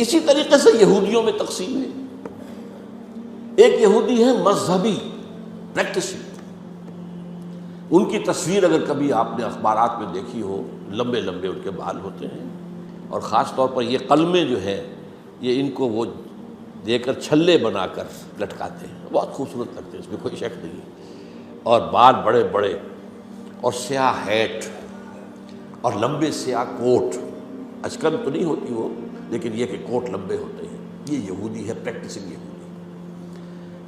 اسی طریقے سے یہودیوں میں تقسیم ہے. ایک یہودی ہے مذہبی پریکٹسنگ. ان کی تصویر اگر کبھی آپ نے اخبارات میں دیکھی ہو، لمبے لمبے ان کے بال ہوتے ہیں، اور خاص طور پر یہ قلمیں جو ہے یہ ان کو وہ دے کر چھلے بنا کر لٹکاتے ہیں، بہت خوبصورت لگتے ہیں، اس میں کوئی شک نہیں ہے. اور بال بڑے بڑے اور سیاہ ہیٹ اور لمبے سیاہ کوٹ. اچکن تو نہیں ہوتی وہ، لیکن یہ کہ کوٹ لمبے ہوتے ہیں. یہ یہودی ہے، پریکٹسنگ یہودی.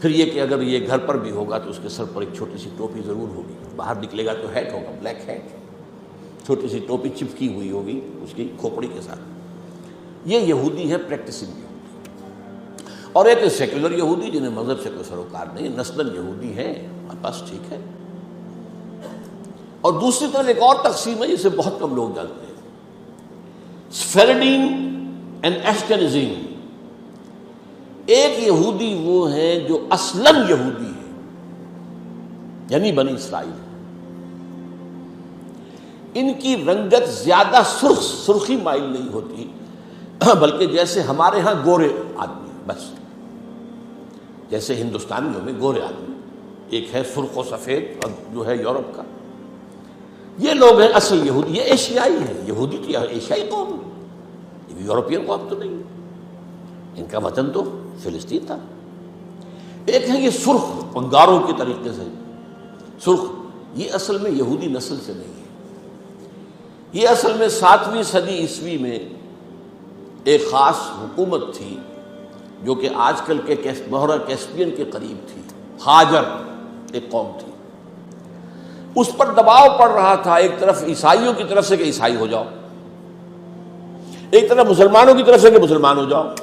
پھر یہ کہ اگر یہ گھر پر بھی ہوگا تو اس کے سر پر ایک چھوٹی سی ٹوپی ضرور ہوگی، باہر نکلے گا تو ہیٹ ہوگا، بلیک ہیٹ، چھوٹی سی ٹوپی چپکی ہوئی ہوگی اس کی کھوپڑی کے ساتھ. یہ یہودی ہے، پریکٹسنگ یہودی. اور ایک سیکولر یہودی جنہیں مذہب سے کوئی سروکار نہیں، نسلاً یہودی ہیں، بس ٹھیک ہے. اور دوسری طرف ایک اور تقسیم ہے جسے بہت کم لوگ جانتے ہیں، سفیرڈین اینڈ ایشکنزیم. ایک یہودی وہ ہیں جو اصلاً یہودی ہے، یعنی بنی اسرائیل. ان کی رنگت زیادہ سرخی مائل نہیں ہوتی، بلکہ جیسے ہمارے ہاں گورے آدمی، بس جیسے ہندوستانیوں میں گورے آدمی، ایک ہے سرخ و سفید اور جو ہے یورپ کا. یہ لوگ ہیں اصل یہودی. یہ ایشیائی ہے، یہودی تو ایشیائی قوم ہے، یہ یورپین قوم تو نہیں. ان کا وطن تو فلسطین تھا. ایک ہے یہ سرخ انگاروں کے طریقے سے سرخ. یہ اصل میں یہودی نسل سے نہیں ہے. یہ اصل میں 7ویں صدی عیسوی میں ایک خاص حکومت تھی جو کہ آج کل کے محورہ کیسپین کے قریب تھی. ہاجر ایک قوم تھی، اس پر دباؤ پڑ رہا تھا ایک طرف عیسائیوں کی طرف سے کہ عیسائی ہو جاؤ، ایک طرف مسلمانوں کی طرف سے کہ مسلمان ہو جاؤ.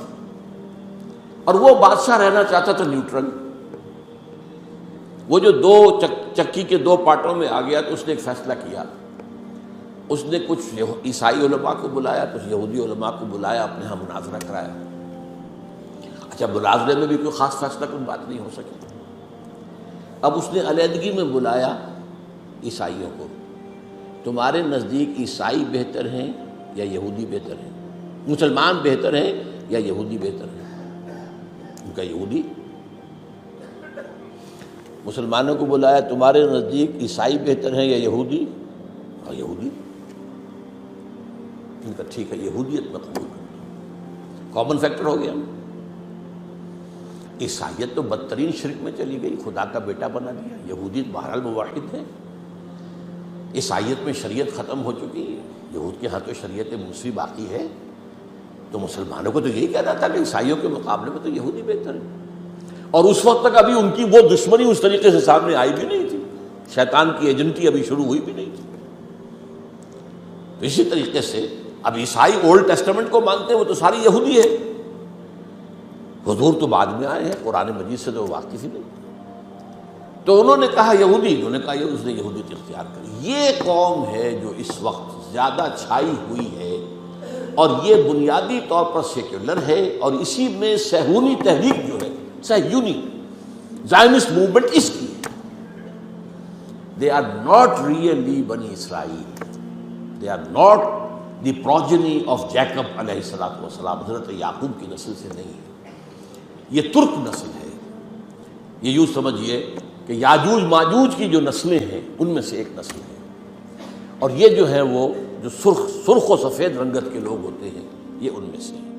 اور وہ بادشاہ رہنا چاہتا تھا نیوٹرل. وہ جو دو چکی کے دو پارٹوں میں آ گیا تو اس نے ایک فیصلہ کیا. اس نے کچھ عیسائی علماء کو بلایا، کچھ یہودی علماء کو بلایا، اپنے ہاں مناظرہ کرایا. اچھا، مناظرے میں بھی کوئی خاص فیصلہ کوئی بات نہیں ہو سکی. اب اس نے علیحدگی میں بلایا عیسائیوں کو. تمہارے نزدیک عیسائی بہتر ہیں یا یہودی بہتر ہیں؟ مسلمان بہتر ہیں یا یہودی بہتر ہیں؟ ان کا یہودی. مسلمانوں کو بلایا، تمہارے نزدیک عیسائی بہتر ہیں یا یہودی؟ اور یہودی. ان کا ٹھیک ہے، یہودیت میں قبول کرو. کامن فیکٹر ہو گیا. عیسائیت تو بدترین شرک میں چلی گئی، خدا کا بیٹا بنا دیا. یہودیت بہرحال موحد ہے. عیسائیت میں شریعت ختم ہو چکی ہے، یہود کے ہاں تو شریعت موسیٰ باقی ہے. تو مسلمانوں کو تو یہی کہنا تھا کہ عیسائیوں کے مقابلے میں تو یہودی بہتر ہے. اور اس وقت تک ابھی ان کی وہ دشمنی اس طریقے سے سامنے آئی بھی نہیں تھی، شیطان کی ایجنٹی ابھی شروع ہوئی بھی نہیں تھی. اسی طریقے سے اب عیسائی اولڈ ٹیسٹمنٹ کو مانتے ہیں، وہ تو ساری یہودی ہے. حضور تو بعد میں آئے ہیں، قرآن مجید سے تو واقف ہی نہیں. تو انہوں نے کہا یہودی، انہوں نے کہا یہ اس نے یہودیت اختیار کری. یہ قوم ہے جو اس وقت زیادہ چھائی ہوئی ہے، اور یہ بنیادی طور پر سیکولر ہے. اور اسی میں صہیونی تحریک جو ہے، صہیونی زائنسٹ موومنٹ اس کی ہے. دے آر ناٹ ریئلی بنی اسرائیل، they are not the progeny of Jacob علیہ الصلوۃ والسلام. حضرت یعقوب کی نسل سے نہیں ہے، یہ ترک نسل ہے. یہ یوں سمجھیے کہ یاجوج ماجوج کی جو نسلیں ہیں ان میں سے ایک نسل ہے. اور یہ جو ہے وہ جو سرخ و سفید رنگت کے لوگ ہوتے ہیں، یہ ان میں سے ہیں.